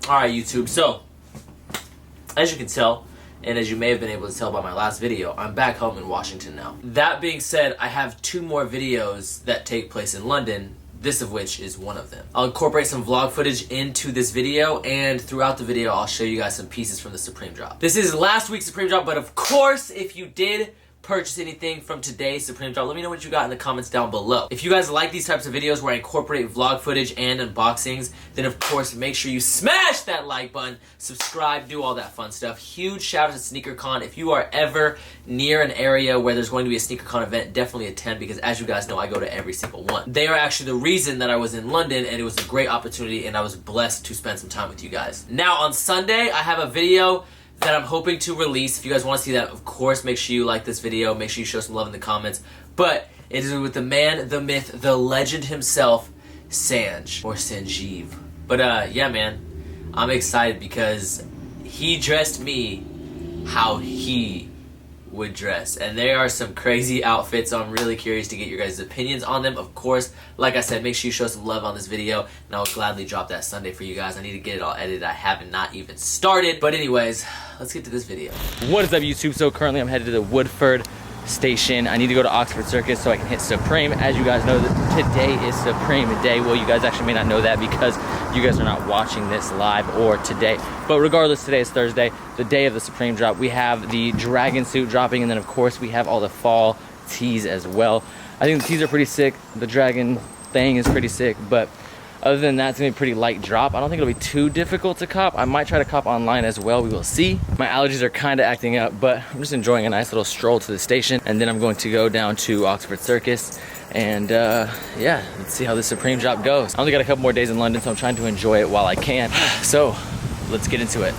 Alright, YouTube, so, as you can tell, and as you may have been able to tell by my last video, I'm back home in Washington now. That being said, I have 2 more videos that take place in London, this of which is one of them. I'll incorporate some vlog footage into this video, and throughout the video, I'll show you guys some pieces from the Supreme drop. This is last week's Supreme drop, but of course, if you did purchase anything from today's Supreme drop, let me know what you got in the comments down below. If you guys like these types of videos where I incorporate vlog footage and unboxings, then of course make sure you smash that like button, subscribe, do all that fun stuff. Huge shout out to SneakerCon. If you are ever near an area where there's going to be a SneakerCon event, definitely attend, because as you guys know, I go to every single one. They are actually the reason that I was in London, and it was a great opportunity, and I was blessed to spend some time with you guys. Now on Sunday, I have a video that I'm hoping to release. If you guys want to see that, of course, make sure you like this video. Make sure you show some love in the comments. But it is with the man, the myth, the legend himself, Sanj, or Sanjeev. But yeah, man, I'm excited because he dressed me how he would dress. And there are some crazy outfits, so I'm really curious to get your guys' opinions on them. Of course, like I said, make sure you show some love on this video, and I'll gladly drop that Sunday for you guys. I need to get it all edited. I haven't not even started. But anyways, let's get to this video. What is up, YouTube? So currently I'm headed to the Woodford station. I need to go to Oxford Circus so I can hit Supreme. As you guys know, today is Supreme Day. Well, you guys actually may not know that because you guys are not watching this live or today. But regardless, today is Thursday, the day of the Supreme drop. We have the dragon suit dropping, and then of course we have all the fall tees as well. I think the tees are pretty sick. The dragon thing is pretty sick, but other than that, it's gonna be a pretty light drop. I don't think it'll be too difficult to cop. I might try to cop online as well. We will see. My allergies are kind of acting up, but I'm just enjoying a nice little stroll to the station, and then I'm going to go down to Oxford Circus, and yeah, let's see how the Supreme drop goes. I only got a couple more days in London, so I'm trying to enjoy it while I can. So let's get into it.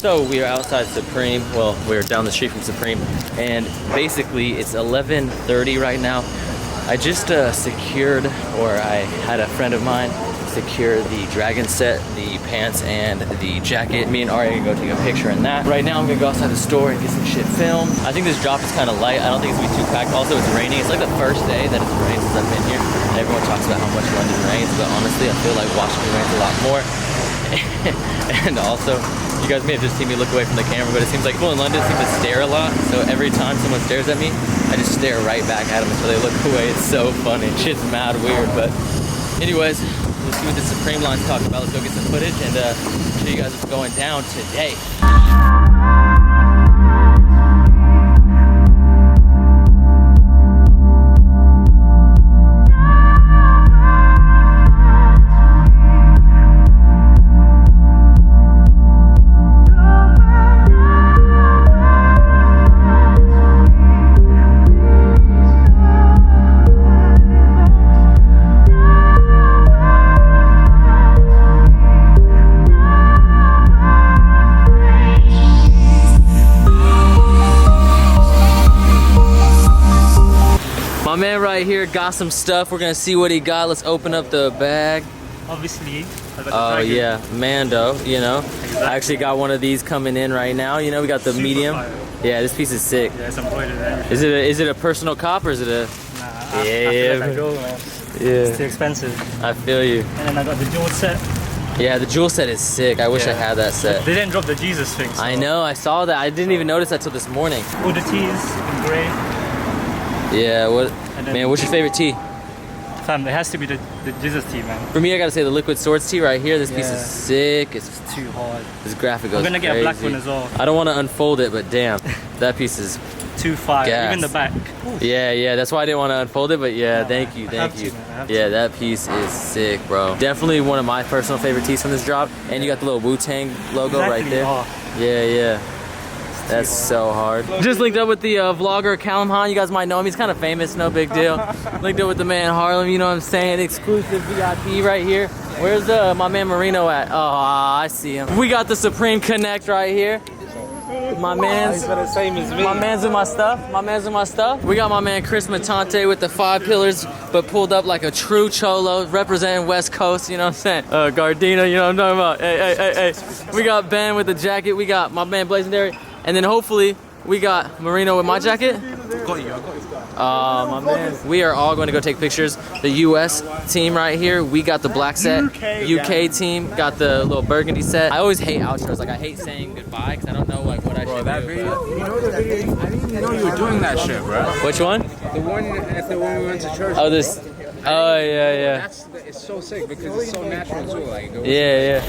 So we are outside Supreme. Well, we're down the street from Supreme, and basically it's 11:30 right now. I just secured, or I had a friend of mine secure the dragon set, the pants and the jacket. Me and Ari are gonna go take a picture in that. Right now I'm gonna go outside the store and get some shit filmed. I think this drop is kind of light. I don't think it's gonna be too packed. Also, it's raining. It's like the first day that it's rained since I've been here. And everyone talks about how much London rains, but honestly I feel like Washington rains a lot more. And also, you guys may have just seen me look away from the camera, but it seems like people in London seem to stare a lot. So every time someone stares at me, I just stare right back at them until they look away. It's so funny. Shit's mad weird. But anyways, let's see what the Supreme line's talking about. Let's go get some footage and show you guys what's going down today. My man right here got some stuff. We're gonna see what he got. Let's open up the bag. Obviously, oh yeah, Mando, you know. Exactly. I actually got one of these coming in right now. You know, we got the Super medium. fire. Yeah, this piece is sick. Yeah, it's embroidered there. Is it a personal cop or is it a? Nah, I feel like I go, man. Yeah. It's too expensive. I feel you. And then I got the jewel set. Yeah, the jewel set is sick. I wish I had that set. They didn't drop the Jesus thing. So. I know, I saw that. I didn't even notice that till this morning. All the tees in grey. Yeah, what? Man, what's your favorite tee? Fam, it has to be the Jesus tee, man. For me, I gotta say the Liquid Swords tee right here. This piece Yeah. is sick. It's Too hard. This graphic goes I'm gonna get a black crazy. one as well. I don't want to unfold it, but damn, that piece is Too fire. gas. Even the back. Yeah, that's why I didn't want to unfold it, but yeah, No, thank you. I have to, man, I have to. Yeah, that piece is sick, bro. Definitely one of my personal favorite tees from this drop. And you got the little Wu-Tang logo right Exactly. there. Oh, Yeah. That's so hard. Just linked up with the vlogger Callum Han. You guys might know him. He's kind of famous, no big deal. Linked up with the man Harlem, you know what I'm saying? Exclusive VIP right here. Where's my man Marino at? Oh, I see him. We got the Supreme Connect right here. My man's the same as me. My man's with my stuff. We got my man Chris Matante with the 5 pillars, but pulled up like a true cholo, representing West Coast, you know what I'm saying? Gardena, you know what I'm talking about? Hey. We got Ben with the jacket. We got my man Blazendary. And then hopefully we got Marino with my jacket. My man. We are all going to go take pictures. The US team right here, we got the black set. UK team got the little burgundy set. I always hate outros. Like I hate saying goodbye because I don't know like what I should That do. video, you know the video? I didn't even know you were doing that shit, bro. Which one? The one at the one we went to church. Oh, this. Oh, yeah. It's so sick because it's so natural too. Like, it goes Yeah.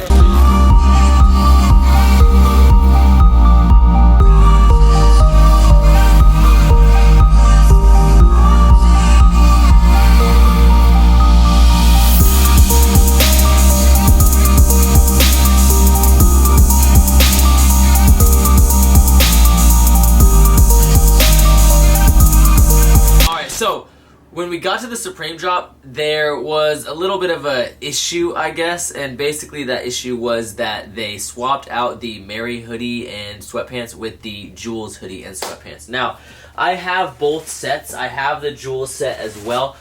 So when we got to the Supreme drop, there was a little bit of a issue, I guess, and basically that issue was that they swapped out the Mary hoodie and sweatpants with the Jules hoodie and sweatpants. Now, I have both sets. I have the Jules set as well.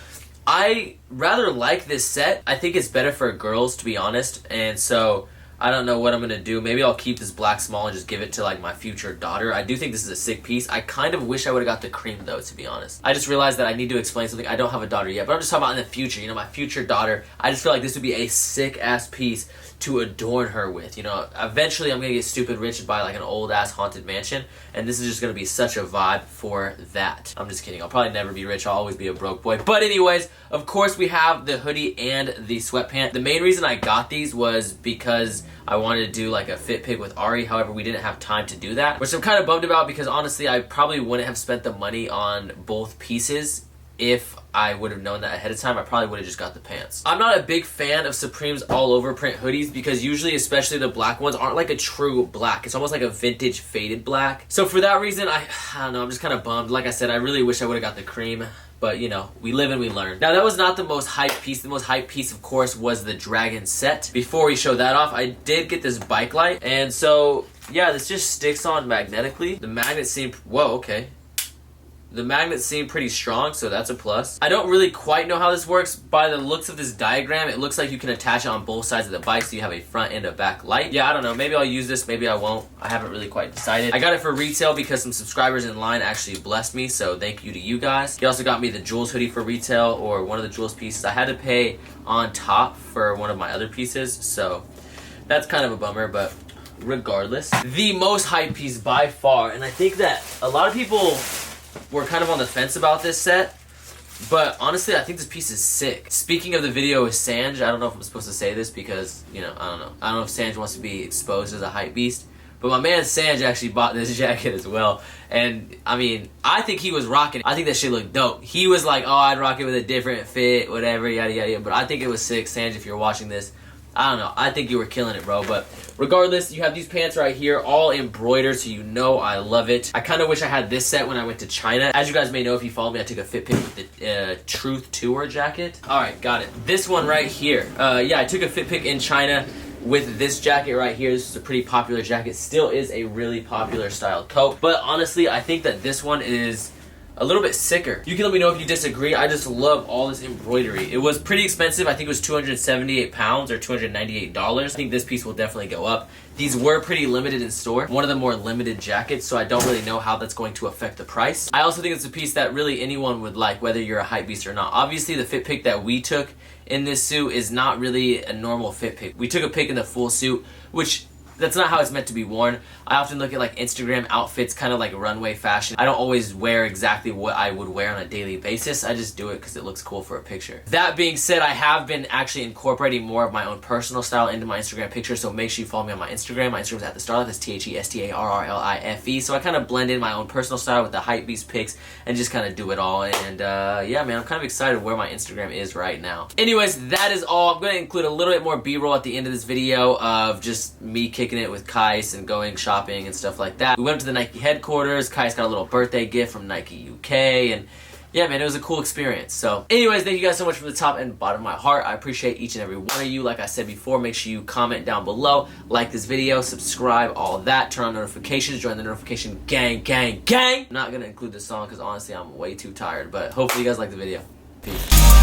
I rather like this set. I think it's better for girls, to be honest, and so I don't know what I'm gonna do. Maybe I'll keep this black small and just give it to like my future daughter. I do think this is a sick piece. I kind of wish I would have got the cream though, to be honest. I just realized that I need to explain something. I don't have a daughter yet, but I'm just talking about in the future, you know, my future daughter. I just feel like this would be a sick ass piece to adorn her with, you know. Eventually I'm gonna get stupid rich and buy like an old ass haunted mansion, and this is just gonna be such a vibe for that. I'm just kidding. I'll probably never be rich. I'll always be a broke boy. But anyways, of course we have the hoodie and the sweatpant. The main reason I got these was because I wanted to do like a fit pick with Ari. However, we didn't have time to do that, which I'm kind of bummed about because honestly I probably wouldn't have spent the money on both pieces if I would have known that ahead of time. I probably would have just got the pants. I'm not a big fan of Supreme's all over print hoodies because usually, especially the black ones, aren't like a true black. It's almost like a vintage faded black. So for that reason, I don't know, I'm just kind of bummed. Like I said, I really wish I would have got the cream. But, you know, we live and we learn. Now, that was not the most hype piece. The most hype piece, of course, was the Dragon set. Before we show that off, I did get this bike light. And so, yeah, this just sticks on magnetically. The magnets seem... Whoa, okay. The magnets seem pretty strong, so that's a plus. I don't really quite know how this works. By the looks of this diagram, it looks like you can attach it on both sides of the bike, so you have a front and a back light. Yeah, I don't know. Maybe I'll use this, maybe I won't. I haven't really quite decided. I got it for retail because some subscribers in line actually blessed me, so thank you to you guys. He also got me the Jules hoodie for retail, or one of the Jules pieces. I had to pay on top for one of my other pieces, so that's kind of a bummer, but regardless. The most hype piece by far, and I think that a lot of people were kind of on the fence about this set, but honestly I think this piece is sick. Speaking of the video with Sanj, I don't know if I'm supposed to say this because, you know, I don't know if Sanj wants to be exposed as a hype beast, but my man Sanj actually bought this jacket as well, and I mean, I think he was rocking it. I think that shit looked dope. He was like, oh, I'd rock it with a different fit, whatever, yada yada yada, but I think it was sick. Sanj, if you're watching this, I don't know, I think you were killing it, bro. But regardless, you have these pants right here, all embroidered, so you know I love it. I kind of wish I had this set when I went to China. As you guys may know, if you follow me, I took a fit pick with the Truth Tour jacket. Alright, got it. This one right here. Yeah, I took a fit pick in China with this jacket right here. This is a pretty popular jacket. Still is a really popular style coat. But honestly, I think that this one is a little bit sicker. You can let me know if you disagree. I just love all this embroidery. It was pretty expensive. I think it was 278 pounds or $298. I think this piece will definitely go up. These were pretty limited in store. One of the more limited jackets, so I don't really know how that's going to affect the price. I also think it's a piece that really anyone would like, whether you're a hype beast or not. Obviously, the fit pick that we took in this suit is not really a normal fit pick. We took a pick in the full suit, which That's not how it's meant to be worn. I often look at like Instagram outfits, kind of like runway fashion. I don't always wear exactly what I would wear on a daily basis. I just do it because it looks cool for a picture. That being said, I have been actually incorporating more of my own personal style into my Instagram pictures, so make sure you follow me on my Instagram. My Instagram is at the Starlife. That's TheStarrlife. So I kind of blend in my own personal style with the hypebeast pics and just kind of do it all. And yeah, man, I'm kind of excited where my Instagram is right now. Anyways, that is all. I'm going to include a little bit more B-roll at the end of this video of just me kicking it with Kais and going shopping and stuff like that. We went to the Nike headquarters. Kais got a little birthday gift from Nike UK, and yeah, man, it was a cool experience. So anyways, thank you guys so much from the top and bottom of my heart. I appreciate each and every one of you. Like I said before, make sure you comment down below, like this video, subscribe, all that, turn on notifications, join the notification gang. I'm not gonna include this song because honestly I'm way too tired, but hopefully you guys like the video. Peace.